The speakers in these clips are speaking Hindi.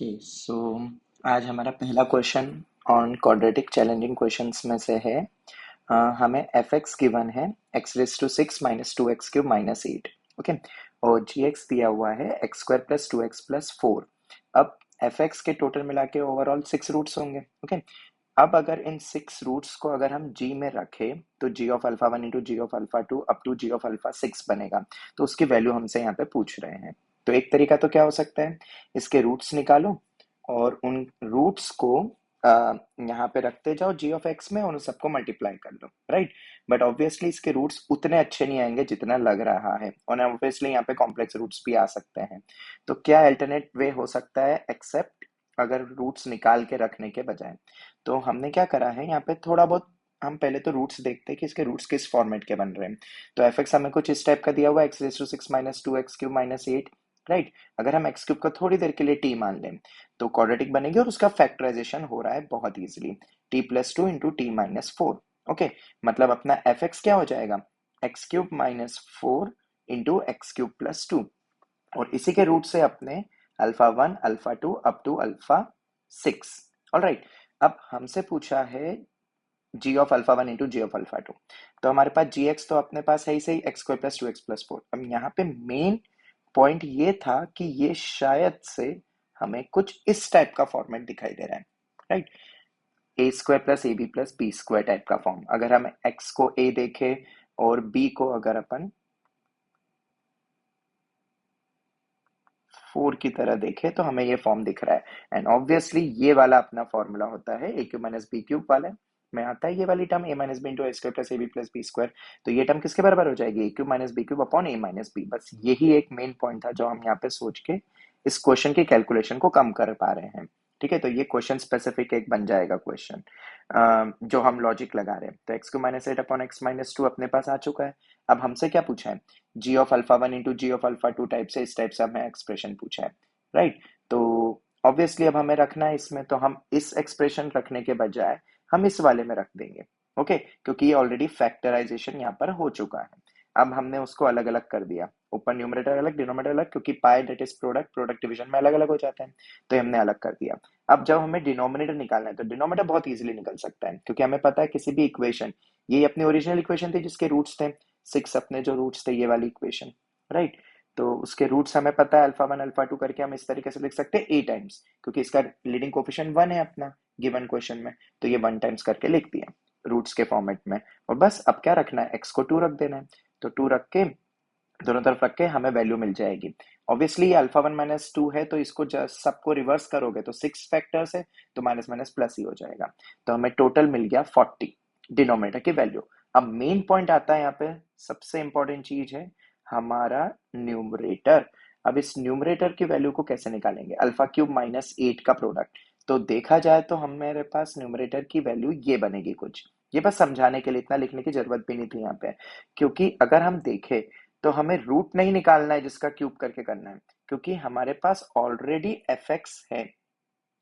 ओके सो आज हमारा पहला question on quadratic challenging questions में से है। हमें एफ एक्स गिवन है x raise to six minus two x cube minus eight. Okay, और जी एक्स दिया हुआ है x square plus two x plus four. अब एफ एक्स के टोटल मिला के ओवरऑल सिक्स रूट्स होंगे। ओके, अब अगर इन सिक्स रूट्स को अगर हम जी में रखें तो g of alpha one into g of alpha two up to g of alpha six बनेगा। तो उसकी वैल्यू हमसे यहाँ पे पूछ रहे हैं। तो एक तरीका तो क्या हो सकता है, इसके रूट्स निकालो और उन रूट्स को यहाँ पे रखते जाओ जी ऑफ एक्स में और उन सबको मल्टीप्लाई कर लो, राइट। बट ऑब्वियसली इसके रूट्स उतने अच्छे नहीं आएंगे जितना लग रहा है, और ऑब्वियसली यहाँ पे कॉम्प्लेक्स रूट्स भी आ सकते हैं। तो क्या अल्टरनेट वे हो सकता है एक्सेप्ट अगर रूट्स निकाल के रखने के बजाय। तो हमने क्या करा है यहाँ पे, थोड़ा बहुत हम पहले तो रूट्स देखते हैं कि इसके रूट्स किस फॉर्मेट के बन रहे हैं। तो एफ एक्स हमें कुछ इस टाइप का दिया हुआ है, x raise to six minus two x cube minus eight, right. अगर हम एक्स क्यूब को थोड़ी देर के लिए टी मान लें तो क्वाड्रेटिक बनेगी और उसका फैक्टराइजेशन हो रहा है बहुत easily, t plus two into t minus four. Okay, मतलब अपना एफ एक्स क्या हो जाएगा, x cube minus four into x cube plus two, और इसी के रूट से अपने alpha one alpha two up to alpha six. All right, अब हमसे पूछा है g of alpha one into g of alpha two. तो हमारे पास जी एक्स तो अपने पास है ही सही, x square plus two x plus four. अब यहाँ पे मेन पॉइंट ये था कि ये शायद से हमें कुछ इस टाइप का फॉर्मेट दिखाई दे रहा है, right. A square plus A B plus B square type का फॉर्म। अगर हम एक्स को ए देखे और बी को अगर अपन फोर की तरह देखे तो हमें ये फॉर्म दिख रहा है। एंड ऑब्वियसली ये वाला अपना फॉर्मूला होता है a cube minus b cube वाला में आता है ये वाली term a minus b into a square plus A B plus B square. तो ये टर्म किसके बराबर हो जाएगी, a cube minus b cube upon a minus b. बस यही एक मेन पॉइंट था जो हम यहाँ पे सोच के इस क्वेश्चन की कैलकुलेशन को कम कर पा रहे हैं। ठीक है, तो ये क्वेश्चन स्पेसिफिक एक बन जाएगा क्वेश्चन जो हम लॉजिक लगा रहे हैं। तो x cube minus eight upon x minus two अपने पास आ चुका है। अब हमसे क्या पूछा है, g of alpha one into g of alpha two type से, इस टाइप से हमें एक्सप्रेशन पूछा है, राइट। तो ऑब्वियसली अब हमें रखना है इसमें, तो हम इस एक्सप्रेशन रखने के बजाय हम इस वाले में रख देंगे। ओके, क्योंकि ये ऑलरेडी फैक्टराइजेशन यहाँ पर हो चुका है। अब हमने उसको अलग अलग कर दिया, ऊपर न्यूमरेटर अलग डिनोमिनेटर अलग, क्योंकि pi date is product, product division में अलग अलग हो जाते हैं, तो हमने अलग कर दिया। अब जब हमें डिनोमिनेटर निकालना है तो डिनोमिनेटर बहुत इजीली निकल सकता है, क्योंकि हमें पता है किसी भी इक्वेशन, ये अपनी ओरिजिनल इक्वेशन थी जिसके रूट्स थे सिक्स, अपने जो रूट्स थे ये वाली इक्वेशन, राइट। तो उसके रूट्स हमें पता है अल्फा वन अल्फा टू करके हम इस तरीके से लिख सकते हैं ए टाइम्स, क्योंकि इसका लीडिंग कोफिशिएंट वन है अपना गिवन क्वेश्चन में, तो ये वन टाइम्स करके लिख दिया रूट्स के फॉर्मेट में। और बस अब क्या रखना है, एक्स को टू रख देना है। तो टू रख के दोनों तरफ रख के हमें वैल्यू मिल जाएगी। ऑब्वियसली ये अल्फा वन माइनस टू है, तो इसको जस्ट सबको रिवर्स करोगे तो सिक्स फैक्टर्स है, तो माइनस माइनस प्लस ही हो जाएगा। तो हमें टोटल मिल गया 40 डिनोमिनेटर की वैल्यू। अब मेन पॉइंट आता है यहाँ पे, सबसे इंपॉर्टेंट चीज है हमारा न्यूमरेटर। अब इस न्यूमरेटर की वैल्यू को कैसे निकालेंगे, अल्फा क्यूब माइनस एट का प्रोडक्ट। तो देखा जाए तो हमारे पास न्यूमरेटर की वैल्यू ये बनेगी कुछ, ये बस समझाने के लिए, इतना लिखने की जरूरत भी नहीं थी यहाँ पे। क्योंकि अगर हम देखें तो हमें रूट नहीं निकालना है जिसका क्यूब करके करना है, क्योंकि हमारे पास ऑलरेडी एफ एक्स है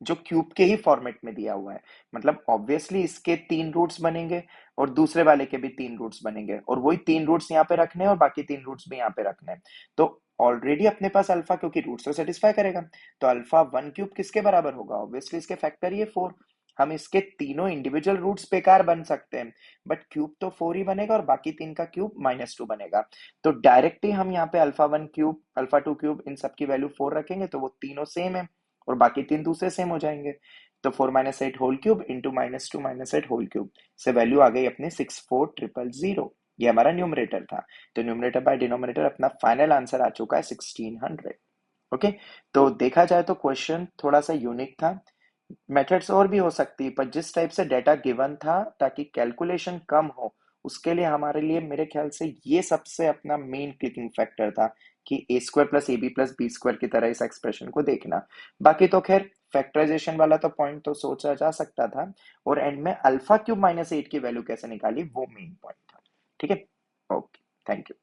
जो क्यूब के ही फॉर्मेट में दिया हुआ है। मतलब ऑब्वियसली इसके तीन रूट्स बनेंगे और दूसरे वाले के भी तीन रूट्स बनेंगे, और वही तीन रूट्स यहाँ पे रखने हैं और बाकी तीन रूट्स भी यहाँ पे रखने हैं। तो ऑलरेडी अपने पास अल्फा, क्योंकि रूट्स तो सेटिस्फाई करेगा, तो अल्फा वन क्यूब किसके बराबर होगा, ऑब्वियसली इसके फैक्टर ये फोर। हम इसके तीनों इंडिविजुअल रूट्स बेकार बन सकते हैं, बट क्यूब तो फोर ही बनेगा और बाकी तीन का क्यूब माइनस टू बनेगा। तो डायरेक्टली हम यहाँ पे alpha one cube alpha two cube in सबकी वैल्यू फोर रखेंगे तो वो तीनों सेम है और बाकी तीन दूसरे सेम हो जाएंगे। तो four minus eight whole cube into minus two minus eight whole cube से वैल्यू आ गई अपनी सिक्स फोर ट्रिपल जीरो। ये हमारा न्यूमरेटर था। तो न्यूमरेटर बाय डिनोमिनेटर अपना फाइनल आंसर आ चुका है 1600। ओके, तो देखा जाए तो क्वेश्चन थोड़ा सा यूनिक था। मेथड्स और भी हो सकती है, पर जिस टाइप से डेटा गिवन था ताकि कैलकुलेशन कम हो, उसके लिए हमारे लिए मेरे ख्याल से ये सबसे अपना मेन क्लिकिंग फैक्टर था कि a square plus A B plus B square की तरह इस एक्सप्रेशन को देखना। बाकी तो खैर फैक्टराइजेशन वाला तो पॉइंट तो सोचा जा सकता था, और एंड में अल्फा क्यूब माइनस एट की वैल्यू कैसे निकाली वो मेन पॉइंट था। ठीक है, ओके, थैंक यू।